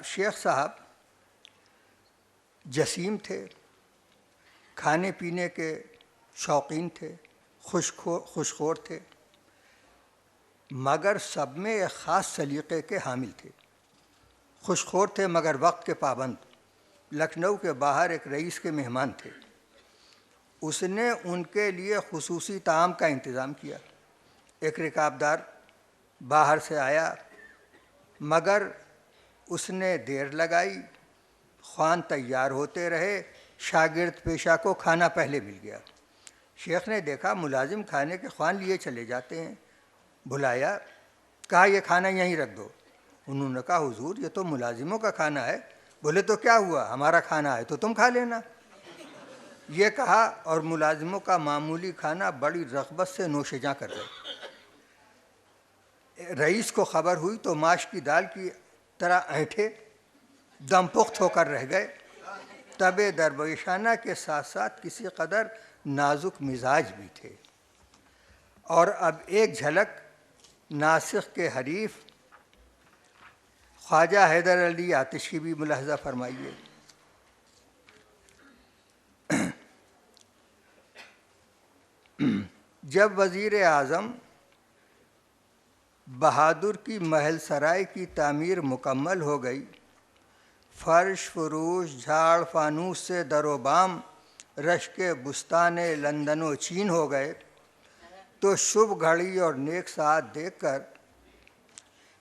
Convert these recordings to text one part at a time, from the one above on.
شیخ صاحب جسیم تھے، کھانے پینے کے شوقین تھے، خوشخور تھے، مگر سب میں ایک خاص سلیقے کے حامل تھے۔ خوشخور تھے مگر وقت کے پابند۔ لکھنؤ کے باہر ایک رئیس کے مہمان تھے، اس نے ان کے لیے خصوصی طعام کا انتظام کیا۔ ایک رکابدار باہر سے آیا مگر اس نے دیر لگائی، خوان تیار ہوتے رہے، شاگرد پیشہ کو کھانا پہلے مل گیا۔ شیخ نے دیکھا ملازم کھانے کے خوان لیے چلے جاتے ہیں، بلایا، کہا یہ کھانا یہیں رکھ دو۔ انہوں نے کہا حضور یہ تو ملازموں کا کھانا ہے۔ بولے تو کیا ہوا، ہمارا کھانا ہے تو تم کھا لینا۔ یہ کہا اور ملازموں کا معمولی کھانا بڑی رغبت سے نوش جاں کر گئے۔ رئیس کو خبر ہوئی تو ماش کی دال کی طرح اینٹھے، دم پخت ہو کر رہ گئے۔ طبع درویشانہ کے ساتھ ساتھ کسی قدر نازک مزاج بھی تھے۔ اور اب ایک جھلک ناسخ کے حریف خواجہ حیدر علی آتش کی بھی ملاحظہ فرمائیے۔ جب وزیر اعظم بہادر کی محل سرائے کی تعمیر مکمل ہو گئی، فرش فروش جھاڑ فانوس سے در و بام رشک بستان لندن و چین ہو گئے، تو شبھ گھڑی اور نیک ساعت دیکھ کر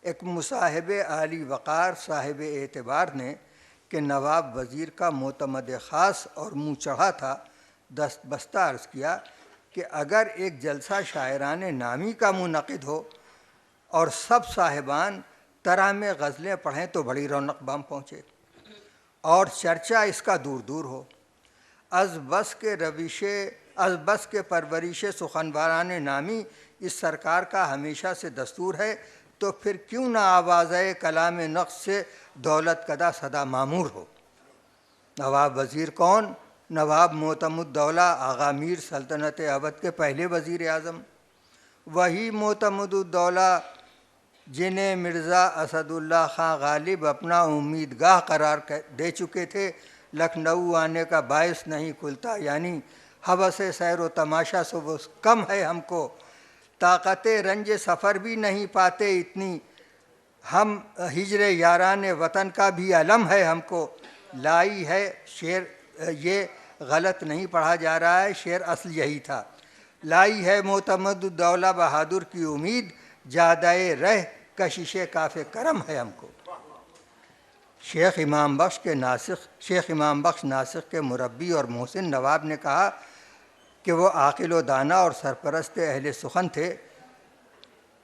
ایک مصاحب عالی وقار صاحب اعتبار نے کہ نواب وزیر کا معتمد خاص اور منہ چڑھا تھا، دست بستہ عرض کیا کہ اگر ایک جلسہ شاعران نامی کا منعقد ہو اور سب صاحبان طرح میں غزلیں پڑھیں تو بڑی رونق بام پہنچے اور چرچا اس کا دور دور ہو۔ از بس کے پرورش سخنوران نامی اس سرکار کا ہمیشہ سے دستور ہے، تو پھر کیوں نہ آواز کلام نقص سے دولت کدا صدا معمور ہو۔ نواب وزیر کون؟ نواب معتمد الدولہ آغا میر سلطنت اودھ کے پہلے وزیر اعظم، وہی معتمد الدولہ جنہیں مرزا اسد اللہ خان غالب اپنا امیدگاہ قرار دے چکے تھے۔ لکھنؤ آنے کا باعث نہیں کھلتا، یعنی ہوس سیر و تماشا سے وہ کم ہے ہم کو، طاقت رنج سفر بھی نہیں پاتے اتنی، ہم ہجر یاران وطن کا بھی علم ہے ہم کو۔ لائی ہے شعر، یہ غلط نہیں پڑھا جا رہا ہے، شعر اصل یہی تھا۔ لائی ہے معتمد الدولہ بہادر کی امید، جادۂ رہ کشش کاف کرم ہے ہم کو۔ شیخ امام بخش ناسخ کے مربی اور محسن نواب نے کہا کہ وہ عاقل و دانا اور سرپرست اہل سخن تھے۔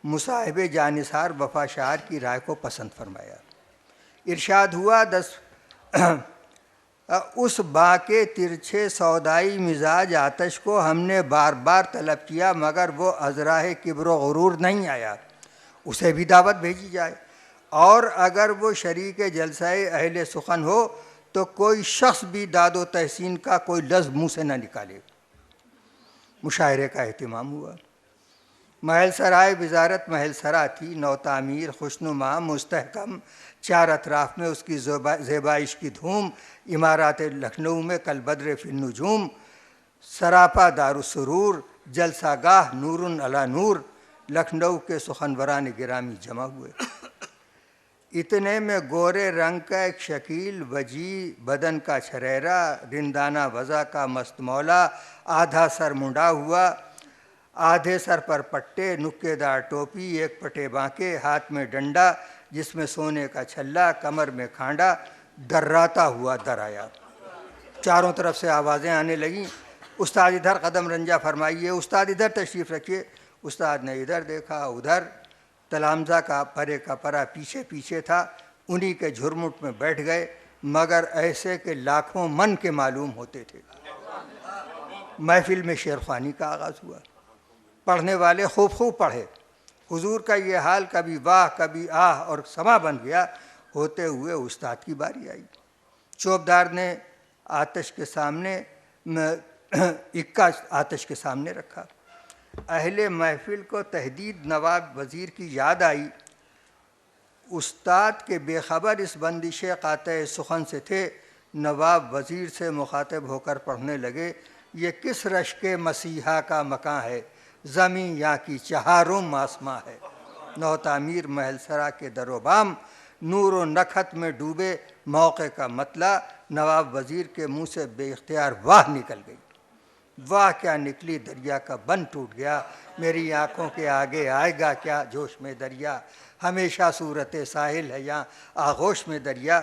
مصاحب جانثار وفا شعر کی رائے کو پسند فرمایا۔ ارشاد ہوا اس با کے ترچھے سودائی مزاج آتش کو ہم نے بار بار طلب کیا مگر وہ از راہ کبر و غرور نہیں آیا، اسے بھی دعوت بھیجی جائے، اور اگر وہ شریک جلسہ اہل سخن ہو تو کوئی شخص بھی داد و تحسین کا کوئی لفظ منہ سے نہ نکالے۔ مشاعرے کا اہتمام ہوا۔ محل سرائے وزارت محل سرا تھی، نو تعمیر، خوشنما، مستحکم، چار اطراف میں اس کی زیبائش کی دھوم، عمارات لکھنؤ میں کالبدر فی النجوم، سراپا دار السرور، جلسہ گاہ نور علی نور، لکھنؤ کے سخنوران گرامی جمع ہوئے۔ اتنے میں گورے رنگ کا ایک شکیل وجیح بدن کا چھریرا، رندانہ وضع کا مست مولا، آدھا سر منڈا ہوا، آدھے سر پر پٹے، نکے دار ٹوپی، ایک پٹے بانکے، ہاتھ میں ڈنڈا جس میں سونے کا چھلا، کمر میں کھانڈا، دراتا ہوا در آیا۔ چاروں طرف سے آوازیں آنے لگیں، استاد ادھر قدم رنجا فرمائیے، استاد ادھر تشریف رکھیے۔ استاد نے ادھر دیکھا ادھر، تلامذہ کا پرے کا پرا پیچھے پیچھے تھا، انہی کے جھرمٹ میں بیٹھ گئے، مگر ایسے کہ لاکھوں من کے معلوم ہوتے تھے۔ محفل میں شعر خوانی کا آغاز ہوا، پڑھنے والے خوب پڑھے۔ حضور کا یہ حال کبھی واہ کبھی آہ اور سما بن گیا۔ ہوتے ہوئے استاد کی باری آئی، چوبدار نے آتش کے سامنے اکا آتش کے سامنے رکھا۔ اہل محفل کو تحدید نواب وزیر کی یاد آئی، استاد کے بے خبر اس بندش قاطع سخن سے تھے۔ نواب وزیر سے مخاطب ہو کر پڑھنے لگے، یہ کس رشک مسیحا کا مکاں ہے، زمین یہاں کی چہارم آسماں ہے۔ نو تعمیر محل سرا کے در و بام، نور و نکھت میں ڈوبے موقع کا مطلع۔ نواب وزیر کے منہ سے بے اختیار واہ نکل گئی۔ واہ کیا نکلی، دریا کا بند ٹوٹ گیا، میری آنکھوں کے آگے آئے گا کیا جوش میں دریا، ہمیشہ صورت ساحل ہے یہاں آغوش میں دریا۔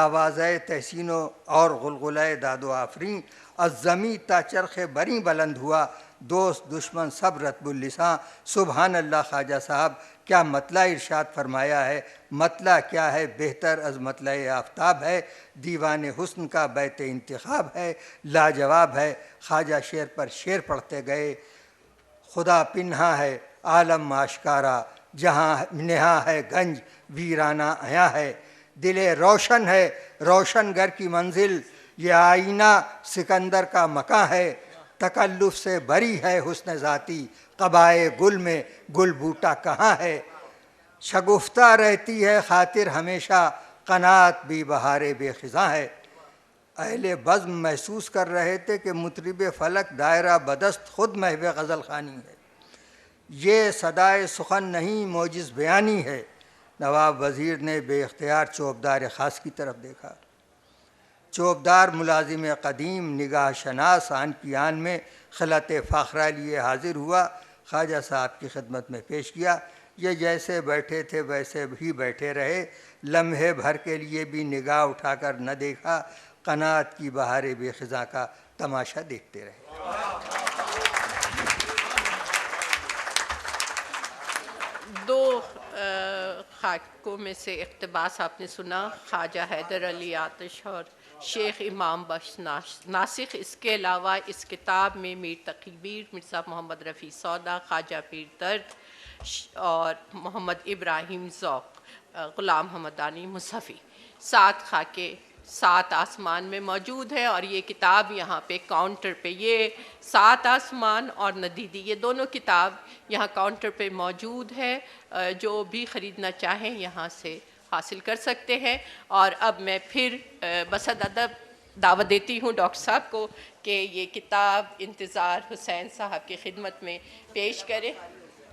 آوازۂ تحسین اور غلغلۂ داد و آفرین، از زمیں تا چرخ بری بلند ہوا، دوست دشمن سب رطب اللساں۔ سبحان اللہ خواجہ صاحب، کیا مطلع ارشاد فرمایا ہے، مطلع کیا ہے بہتر از مطلع آفتاب ہے، دیوان حسن کا بیت انتخاب ہے، لاجواب ہے۔ خواجہ شعر پر شعر پڑھتے گئے۔ خدا پنہا ہے عالم آشکارا، جہاں نہا ہے گنج ویرانہ عیاں ہے، دل روشن ہے روشن گر کی منزل، یہ آئینہ سکندر کا مکاں ہے، تکلف سے بری ہے حسن ذاتی، قبائے گل میں گل بوٹا کہاں ہے، شگفتہ رہتی ہے خاطر ہمیشہ، قناعت بھی بہار بے خزاں ہے۔ اہل بزم محسوس کر رہے تھے کہ مطرب فلک دائرہ بدست خود محو غزل خوانی ہے، یہ صدائے سخن نہیں موجز بیانی ہے۔ نواب وزیر نے بے اختیار چوبدار خاص کی طرف دیکھا۔ چوبدار ملازم قدیم نگاہ شناس آن کی آن میں خلط فاخرہ لیے حاضر ہوا، خواجہ صاحب کی خدمت میں پیش کیا۔ یہ جیسے بیٹھے تھے ویسے بھی بیٹھے رہے، لمحے بھر کے لیے بھی نگاہ اٹھا کر نہ دیکھا، قناعت کی بہار بے خزاں کا تماشا دیکھتے رہے۔ دو خاکوں میں سے اقتباس آپ نے سنا، خواجہ حیدر علی آتش اور شیخ امام بخش ناسخ۔ اس کے علاوہ اس کتاب میں میر تقی میر، مرزا محمد رفیع سودا، خواجہ پیر درد اور محمد ابراہیم ذوق، غلام حمدانی مصحفی، 7 خاکے 7 آسمان میں موجود ہے۔ اور یہ کتاب یہاں پہ کاؤنٹر پہ، یہ 7 آسمان اور ندیدی، یہ دونوں کتاب یہاں کاؤنٹر پہ موجود ہے، جو بھی خریدنا چاہیں یہاں سے حاصل کر سکتے ہیں۔ اور اب میں پھر بصد ادب دعوت دیتی ہوں ڈاکٹر صاحب کو کہ یہ کتاب انتظار حسین صاحب کی خدمت میں پیش کریں،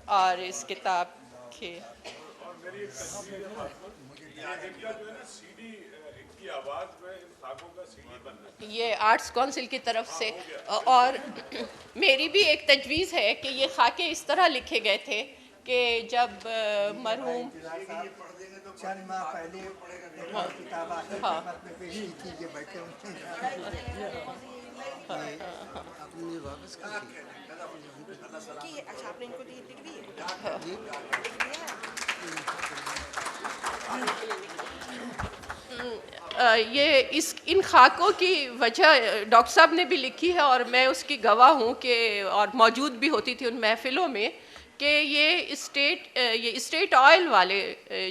اور اس کتاب کے یہ آرٹس کونسل کی طرف سے، اور میری بھی ایک تجویز ہے کہ یہ خاکے اس طرح لکھے گئے تھے کہ جب مرحوم چند ماہ پہلے کتاب آخر خدمت میں پیش کی تھی، یہ بیٹھے یہ ان خاکوں کی وجہ ڈاکٹر صاحب نے بھی لکھی ہے، اور میں اس کی گواہ ہوں کہ اور موجود بھی ہوتی تھی ان محفلوں میں، کہ یہ اسٹیٹ آئل والے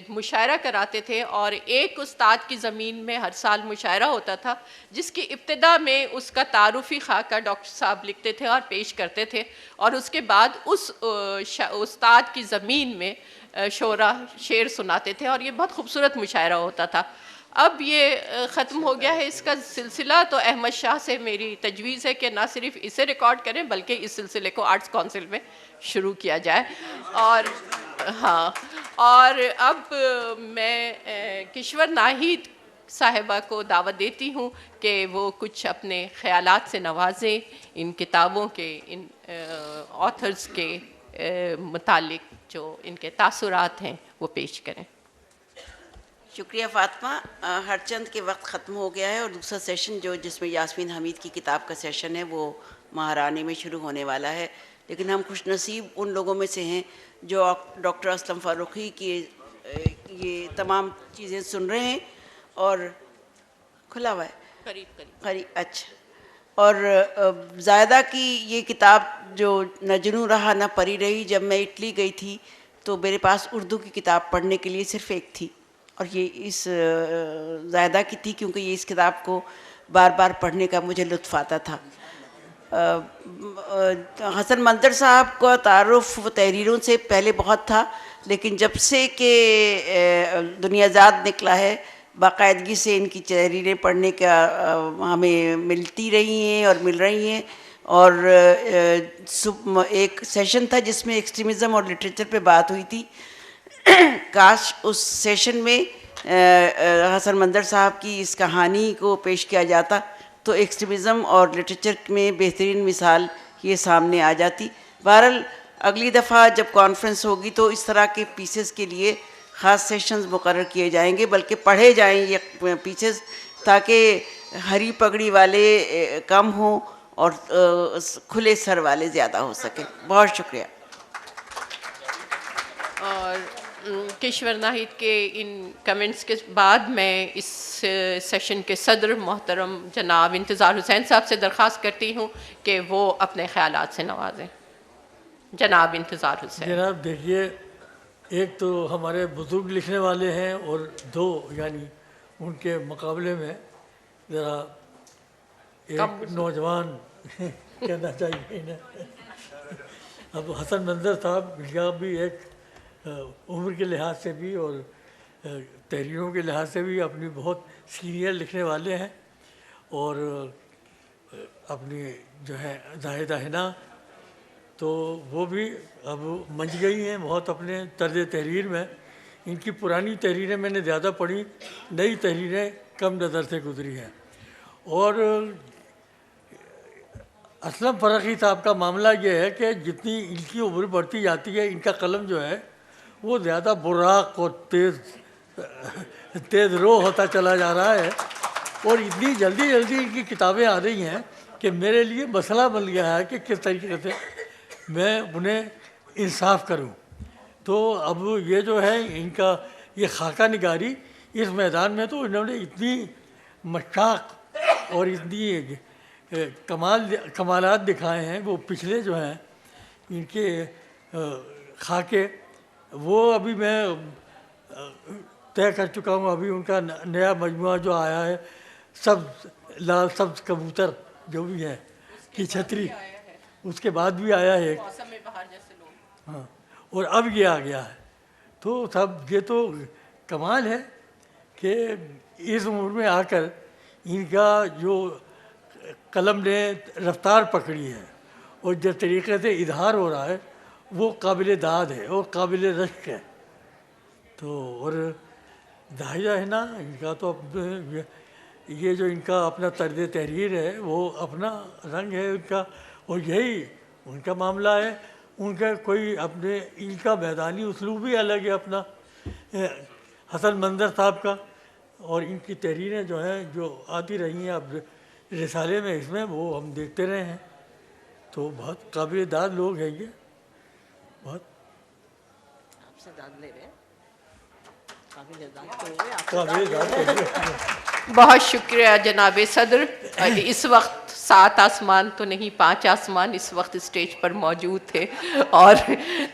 مشاعرہ کراتے تھے، اور ایک استاد کی زمین میں ہر سال مشاعرہ ہوتا تھا، جس کی ابتدا میں اس کا تعارفی خاکہ ڈاکٹر صاحب لکھتے تھے اور پیش کرتے تھے، اور اس کے بعد اس استاد کی زمین میں شعراء شعر سناتے تھے، اور یہ بہت خوبصورت مشاعرہ ہوتا تھا۔ اب یہ ختم ہو گیا ہے اس کا سلسلہ، تو احمد شاہ سے میری تجویز ہے کہ نہ صرف اسے ریکارڈ کریں بلکہ اس سلسلے کو آرٹس کونسل میں شروع کیا جائے۔ اور ہاں، اور اب میں کشور ناہید صاحبہ کو دعوت دیتی ہوں کہ وہ کچھ اپنے خیالات سے نوازیں ان کتابوں کے، ان آتھرز کے متعلق جو ان کے تاثرات ہیں وہ پیش کریں۔ شکریہ فاطمہ۔ ہر چند کے وقت ختم ہو گیا ہے، اور دوسرا سیشن جس میں یاسمین حمید کی کتاب کا سیشن ہے وہ مہارانے میں شروع ہونے والا ہے، لیکن ہم خوش نصیب ان لوگوں میں سے ہیں جو ڈاکٹر اسلم فاروقی کی یہ تمام چیزیں سن رہے ہیں، اور کھلا ہوا ہے قریب اچھا، اور زائدہ کی یہ کتاب جو نہ جنوں رہا نہ پری رہی، جب میں اٹلی گئی تھی تو میرے پاس اردو کی کتاب پڑھنے کے لیے صرف ایک تھی، اور یہ اس زائدہ کی تھی، کیونکہ یہ اس کتاب کو بار بار پڑھنے کا مجھے لطف آتا تھا۔ حسن منظر صاحب کا تعارف تحریروں سے پہلے بہت تھا، لیکن جب سے کہ دنیا زاد نکلا ہے باقاعدگی سے ان کی تحریریں پڑھنے کا ہمیں ملتی رہی ہیں اور مل رہی ہیں. اور ایک سیشن تھا جس میں ایکسٹریمزم اور لٹریچر پہ بات ہوئی تھی. کاش اس سیشن میں حسن مندر صاحب کی اس کہانی کو پیش کیا جاتا تو ایکسٹریمزم اور لٹریچر میں بہترین مثال یہ سامنے آ جاتی. بہرحال اگلی دفعہ جب کانفرنس ہوگی تو اس طرح کے پیسز کے لیے خاص سیشنز مقرر کیے جائیں گے, بلکہ پڑھے جائیں یہ پیسز تاکہ ہری پگڑی والے کم ہوں اور کھلے سر والے زیادہ ہو سکیں. بہت شکریہ. اور کشور ناہید کے ان کمنٹس کے بعد میں اس سیشن کے صدر محترم جناب انتظار حسین صاحب سے درخواست کرتی ہوں کہ وہ اپنے خیالات سے نوازیں. جناب انتظار حسین. جناب دیکھیے, ایک تو ہمارے بزرگ لکھنے والے ہیں اور دو یعنی ان کے مقابلے میں ذرا ایک نوجوان کہنا چاہیے انہیں. اب حسن منظر صاحب کا بھی ایک عمر کے لحاظ سے بھی اور تحریروں کے لحاظ سے بھی اپنی بہت سینئر لکھنے والے ہیں, اور اپنی جو ہے زاہدہ حنا تو وہ بھی اب منج گئی ہیں بہت اپنے طرز تحریر میں. ان کی پرانی تحریریں میں نے زیادہ پڑھی, نئی تحریریں کم نظر سے گزری ہیں. اور اسلم فرقی صاحب کا معاملہ یہ ہے کہ جتنی ان کی عمر بڑھتی جاتی ہے ان کا قلم جو ہے وہ زیادہ براق اور تیز رو ہوتا چلا جا رہا ہے, اور اتنی جلدی ان کی کتابیں آ رہی ہیں کہ میرے لیے مسئلہ بن گیا ہے کہ کس طریقے سے میں انہیں انصاف کروں. تو اب یہ جو ہے ان کا یہ خاکہ نگاری اس میدان میں تو انہوں نے اتنی مشاق اور اتنی کمالات دکھائے ہیں. وہ پچھلے جو ہیں ان کے خاکے وہ ابھی میں طے کر چکا ہوں. ابھی ان کا نیا مجموعہ جو آیا ہے سبز لال سبز کبوتر جو بھی ہے کی چھتری, اس کے بعد بھی آیا ہے ہاں, اور اب یہ آ گیا ہے. تو سب یہ تو کمال ہے کہ اس عمر میں آ کر ان کا جو قلم نے رفتار پکڑی ہے اور جس طریقے سے اظہار ہو رہا ہے وہ قابل داد ہے اور قابل رشک ہے. تو اور زاہدہ حنا ان کا تو یہ جو ان کا اپنا طرز تحریر ہے وہ اپنا رنگ ہے ان کا, اور یہی ان کا معاملہ ہے. ان کا کوئی اپنے ان کا میدانی اسلوب ہی الگ ہے اپنا. حسن منظر صاحب کا اور ان کی تحریریں جو ہیں جو آتی رہی ہیں اب رسالے میں اس میں وہ ہم دیکھتے رہے ہیں. تو بہت قابل داد لوگ ہیں یہ, بہت آپ سے داد لے رہے ہیں, بہت شکریہ جناب صدر. اس وقت 7 آسمان تو نہیں 5 آسمان اس وقت اسٹیج پر موجود تھے, اور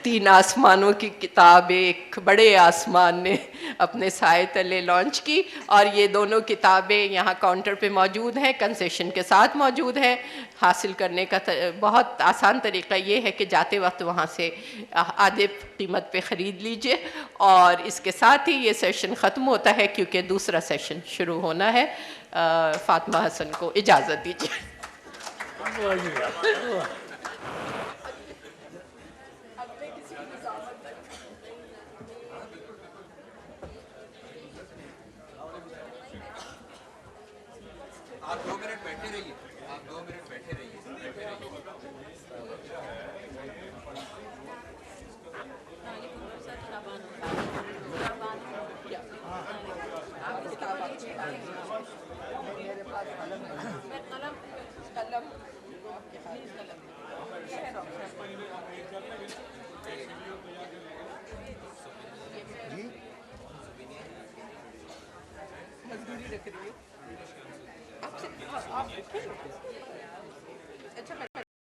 3 آسمانوں کی کتاب ایک بڑے آسمان نے اپنے سائے تلے لانچ کی, اور یہ دونوں کتابیں یہاں کاؤنٹر پہ موجود ہیں, کنسیشن کے ساتھ موجود ہیں. حاصل کرنے کا بہت آسان طریقہ یہ ہے کہ جاتے وقت وہاں سے آدھے قیمت پہ خرید لیجئے. اور اس کے ساتھ ہی یہ سیشن ختم ہوتا ہے کیونکہ دوسرا سیشن شروع ہونا ہے. فاطمہ حسن کو اجازت دیجیے. آپ 2 منٹ بیٹھے رہیے, آپ 2 منٹ بیٹھے رہیے. مزدوری رکھ رہی ہو آپ سے, آپ